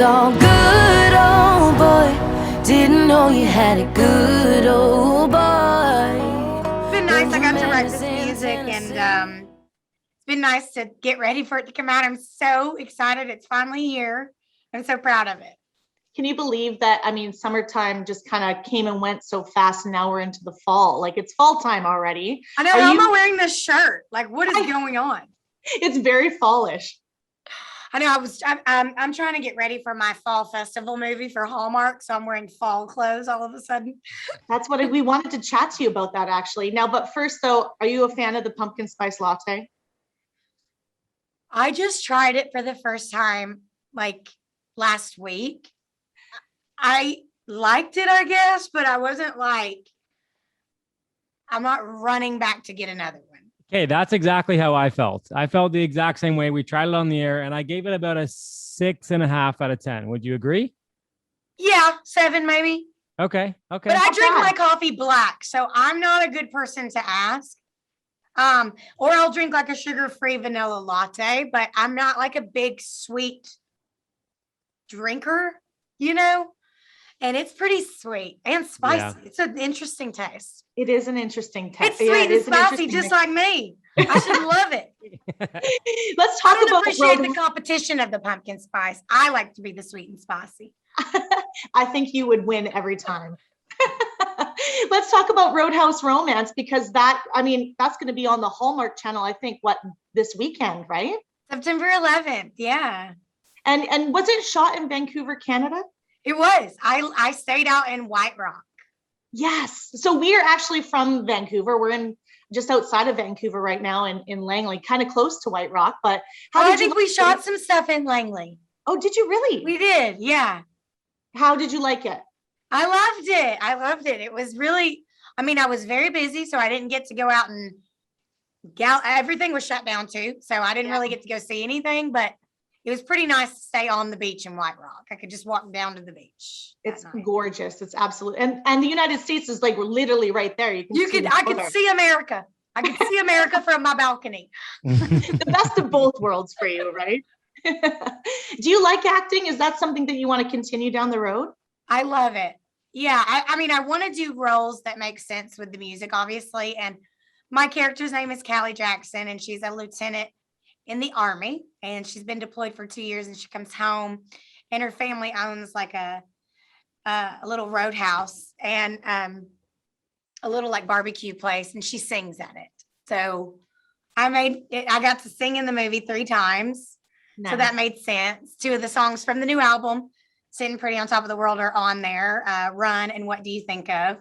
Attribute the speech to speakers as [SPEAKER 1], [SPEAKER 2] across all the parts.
[SPEAKER 1] all good, old boy. Didn't know you had a good old boy.
[SPEAKER 2] It's been nice. I got to write this music, and it's been nice to get ready for it to come out. I'm so excited. It's finally here. I'm so proud of it.
[SPEAKER 3] Can you believe that? I mean, summertime just kind of came and went so fast, and now we're into the fall. Like, it's fall time already.
[SPEAKER 2] I know. How am I wearing this shirt? Like, what is going on?
[SPEAKER 3] It's very fallish.
[SPEAKER 2] I know. I'm trying to get ready for my fall festival movie for Hallmark, so I'm wearing fall clothes all of a sudden.
[SPEAKER 3] That's what we wanted to chat to you about that, actually. Now, but first, though, are you a fan of the pumpkin spice latte?
[SPEAKER 2] I just tried it for the first time, like, last week. I liked it, I guess, but I wasn't like, I'm not running back to get another one.
[SPEAKER 4] Okay, that's exactly how I felt. I felt the exact same way. We tried it on the air, and I gave it about a 6.5 out of 10. Would you agree?
[SPEAKER 2] Yeah, 7 maybe.
[SPEAKER 4] Okay.
[SPEAKER 2] But I drink my coffee black, so I'm not a good person to ask. Or I'll drink like a sugar-free vanilla latte, but I'm not like a big sweet drinker, you know? And it's pretty sweet and spicy. Yeah. It's an interesting taste.
[SPEAKER 3] It is an interesting taste.
[SPEAKER 2] It's sweet and spicy, just like me. I should love it.
[SPEAKER 3] Let's talk about
[SPEAKER 2] appreciate the competition of the pumpkin spice. I like to be the sweet and spicy.
[SPEAKER 3] I think you would win every time. Let's talk about Roadhouse Romance, because that's going to be on the Hallmark Channel, I think, this weekend, right?
[SPEAKER 2] September 11th. Yeah.
[SPEAKER 3] And was it shot in Vancouver, Canada?
[SPEAKER 2] It was. I stayed out in White Rock.
[SPEAKER 3] Yes. So we are actually from Vancouver. We're in just outside of Vancouver right now in Langley, kind of close to White Rock. But
[SPEAKER 2] I think we shot some stuff in Langley.
[SPEAKER 3] Oh, did you really?
[SPEAKER 2] We did. Yeah.
[SPEAKER 3] How did you like it?
[SPEAKER 2] I loved it. It was really, I was very busy, so I didn't get to go out and everything was shut down too. So I didn't really get to go see anything, but it was pretty nice to stay on the beach in White Rock. I could just walk down to the beach.
[SPEAKER 3] It's gorgeous. It's absolutely, and the United States is like literally right there.
[SPEAKER 2] I could see America. I could see America from my balcony.
[SPEAKER 3] The best of both worlds for you, right? Do you like acting? Is that something that you want to continue down the road?
[SPEAKER 2] I love it. Yeah. I want to do roles that make sense with the music, obviously. And my character's name is Callie Jackson, and she's a lieutenant in the Army, and she's been deployed for 2 years, and she comes home, and her family owns like a little roadhouse and a little like barbecue place, and she sings at it. So I got to sing in the movie 3 times. Nice. So that made sense. 2 of the songs from the new album, Sitting Pretty on Top of the World, are on there, Run and What Do You Think Of?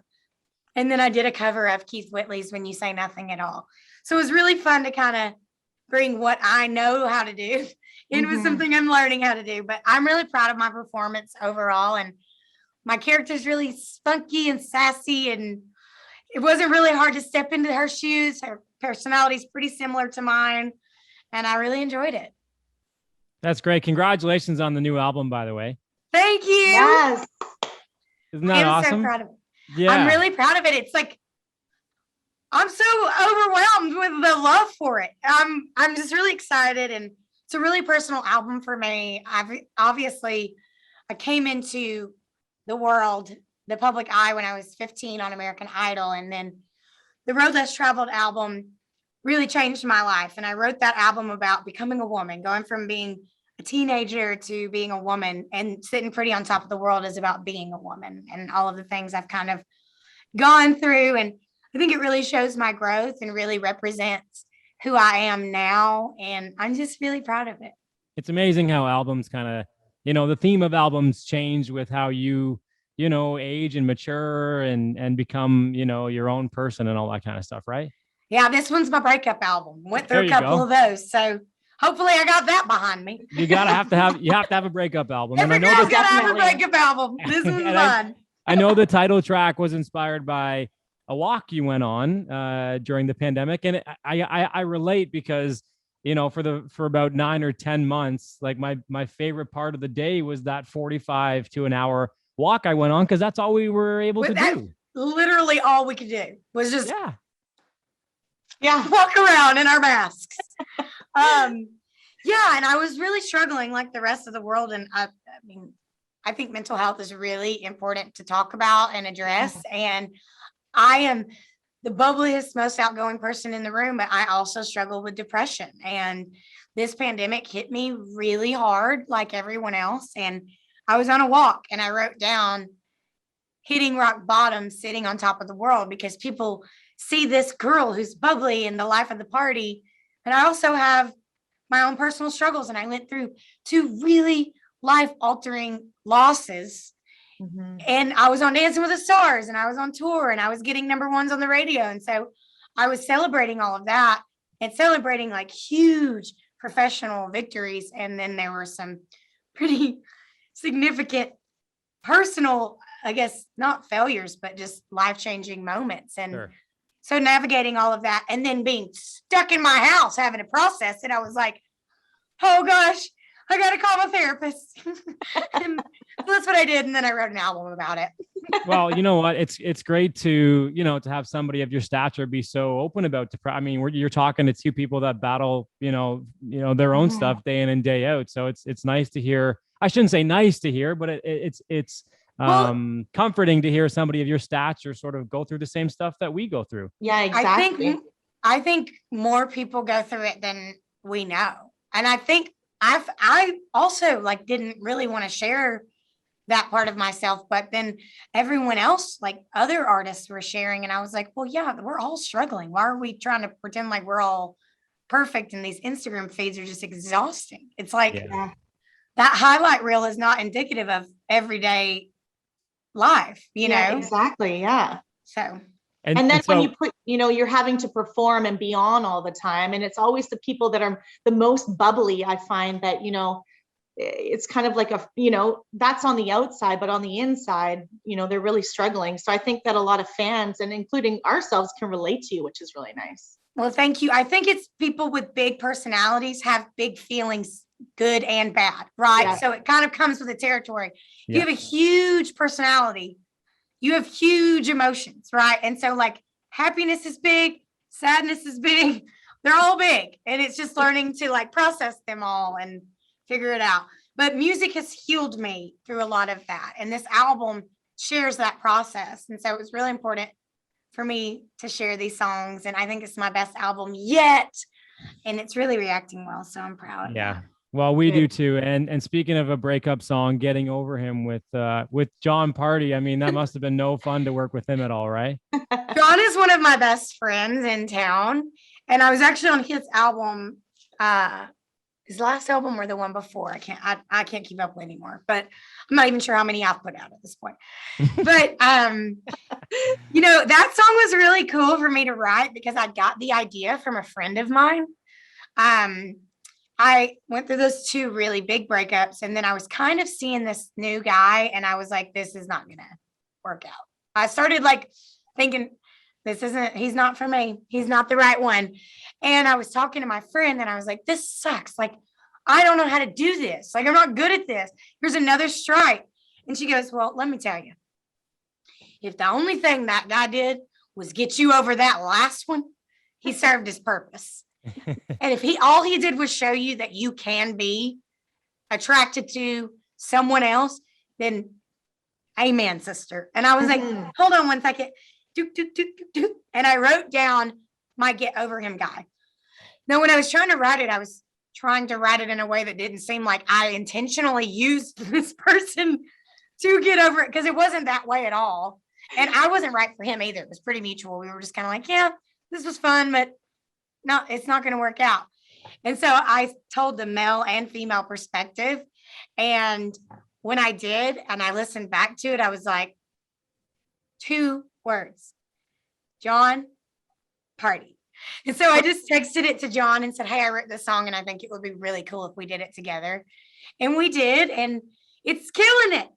[SPEAKER 2] And then I did a cover of Keith Whitley's When You Say Nothing at All. So it was really fun to kind of bring what I know how to do into something I'm learning how to do. But I'm really proud of my performance overall. And my character's really spunky and sassy, and it wasn't really hard to step into her shoes. Her personality's pretty similar to mine, and I really enjoyed it.
[SPEAKER 4] That's great. Congratulations on the new album, by the way.
[SPEAKER 2] Thank you.
[SPEAKER 3] Yes.
[SPEAKER 4] Isn't that awesome?
[SPEAKER 2] I'm so proud of it.
[SPEAKER 4] Yeah.
[SPEAKER 2] I'm really proud of it. It's like, I'm so overwhelmed with the love for it. I'm just really excited, and it's a really personal album for me. I came into the world, the public eye, when I was 15 on American Idol, and then the Road Less Traveled album really changed my life. And I wrote that album about becoming a woman, going from being a teenager to being a woman, and Sitting Pretty on Top of the World is about being a woman and all of the things I've kind of gone through. And I think it really shows my growth and really represents who I am now. And I'm just really proud of it.
[SPEAKER 4] It's amazing how albums kind of, the theme of albums change with how you age and mature and become, your own person and all that kind of stuff, right?
[SPEAKER 2] Yeah, this one's my breakup album. Went through a couple of those. So hopefully I got that behind me.
[SPEAKER 4] You have to have a breakup album.
[SPEAKER 2] Every girl's got to have a breakup album. This one's fun.
[SPEAKER 4] I know the title track was inspired by a walk you went on during the pandemic. And I relate because, for about 9 or 10 months, like my favorite part of the day was that 45 to an hour walk I went on, because that's all we were able to do.
[SPEAKER 2] Literally all we could do was just
[SPEAKER 3] Yeah.
[SPEAKER 2] walk around in our masks. And I was really struggling like the rest of the world. And mean, I think mental health is really important to talk about and address. And I am the bubbliest, most outgoing person in the room, but I also struggle with depression. And this pandemic hit me really hard, like everyone else. And I was on a walk and I wrote down hitting rock bottom, sitting on top of the world, because people see this girl who's bubbly and the life of the party. And I also have my own personal struggles. And I went through 2 really life altering losses. And I was on Dancing with the Stars and I was on tour and I was getting #1s on the radio. And so I was celebrating all of that and celebrating like huge professional victories. And then there were some pretty significant personal, I guess, not failures, but just life-changing moments. And
[SPEAKER 4] Sure.
[SPEAKER 2] so navigating all of that and then being stuck in my house, having to process it, I was like, oh gosh, I got to call my therapist. And so that's what I did. And then I wrote an album about it.
[SPEAKER 4] Well, you know what? It's great to, to have somebody of your stature be so open about depression. I mean, you're talking to 2 people that battle, their own stuff day in and day out. So it's nice to hear. I shouldn't say nice to hear, but it's comforting to hear somebody of your stature sort of go through the same stuff that we go through.
[SPEAKER 3] Yeah, exactly.
[SPEAKER 2] I think more people go through it than we know. And I think I also like didn't really want to share that part of myself, but then everyone else, like other artists were sharing. And I was like, well, yeah, we're all struggling. Why are we trying to pretend like we're all perfect? And these Instagram feeds are just exhausting. It's like that highlight reel is not indicative of everyday life, you know?
[SPEAKER 3] Exactly. Yeah.
[SPEAKER 2] So.
[SPEAKER 3] And then when you put, you're having to perform and be on all the time. And it's always the people that are the most bubbly. I find that, it's kind of like that's on the outside, but on the inside, they're really struggling. So I think that a lot of fans and including ourselves can relate to you, which is really nice.
[SPEAKER 2] Well, thank you. I think it's people with big personalities have big feelings, good and bad, right? Yeah. So it kind of comes with the territory. Yeah. You have a huge personality. You have huge emotions, right? And so like happiness is big, sadness is big. They're all big. And it's just learning to like process them all and figure it out. But music has healed me through a lot of that. And this album shares that process. And so it was really important for me to share these songs. And I think it's my best album yet. And it's really reacting well. So I'm proud.
[SPEAKER 4] Yeah. Well, we do too. And speaking of a breakup song, Getting Over Him with John Party. I mean, that must have been no fun to work with him at all, right?
[SPEAKER 2] John is one of my best friends in town. And I was actually on his album, his last album or the one before. I can't keep up with anymore, but I'm not even sure how many I've put out at this point. But that song was really cool for me to write because I got the idea from a friend of mine. I went through those 2 really big breakups, and then I was kind of seeing this new guy, and I was like, this is not gonna work out. I started like thinking, he's not for me. He's not the right one. And I was talking to my friend and I was like, this sucks. Like, I don't know how to do this. Like, I'm not good at this. Here's another strike. And she goes, well, let me tell you, if the only thing that guy did was get you over that last one, he served his purpose. And if all he did was show you that you can be attracted to someone else, then amen, sister. And I was like, hold on one second. And I wrote down my get over him guy. Now, when I was trying to write it, I was trying to write it in a way that didn't seem like I intentionally used this person to get over it, because it wasn't that way at all. And I wasn't right for him either. It was pretty mutual. We were just kind of like, yeah, this was fun, but no, it's not going to work out. And so I told the male and female perspective. And when I did, and I listened back to it, I was like, 2 words, John Party. And so I just texted it to John and said, hey, I wrote this song and I think it would be really cool if we did it together. And we did. And it's killing it.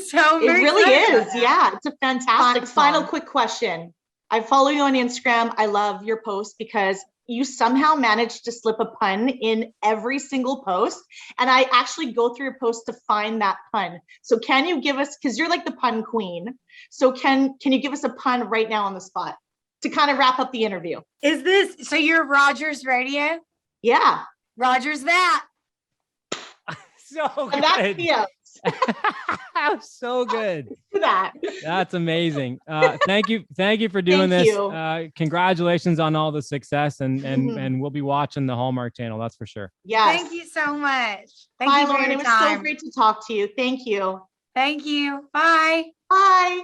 [SPEAKER 2] So
[SPEAKER 3] it really is. Yeah. It's a fantastic final quick question. I follow you on Instagram. I love your posts because you somehow managed to slip a pun in every single post. And I actually go through your post to find that pun. So can you give us, because you're like the pun queen. So can you give us a pun right now on the spot to kind of wrap up the interview?
[SPEAKER 2] Is this, so you're Rogers Radio?
[SPEAKER 3] Yeah.
[SPEAKER 2] Rogers that.
[SPEAKER 4] So
[SPEAKER 3] and that's Theo.
[SPEAKER 4] That was so good.
[SPEAKER 3] That.
[SPEAKER 4] That's amazing. Thank you for doing
[SPEAKER 3] Thank
[SPEAKER 4] this.
[SPEAKER 3] you.
[SPEAKER 4] Congratulations on all the success, and
[SPEAKER 3] Mhm.
[SPEAKER 4] we'll be watching the Hallmark Channel. That's for sure.
[SPEAKER 3] Yes.
[SPEAKER 2] Thank you so much. Thank
[SPEAKER 3] Bye,
[SPEAKER 2] you for
[SPEAKER 3] Lauren.
[SPEAKER 2] your
[SPEAKER 3] It was
[SPEAKER 2] time.
[SPEAKER 3] so great to talk to you. Thank you.
[SPEAKER 2] Thank you. Bye.
[SPEAKER 3] Bye.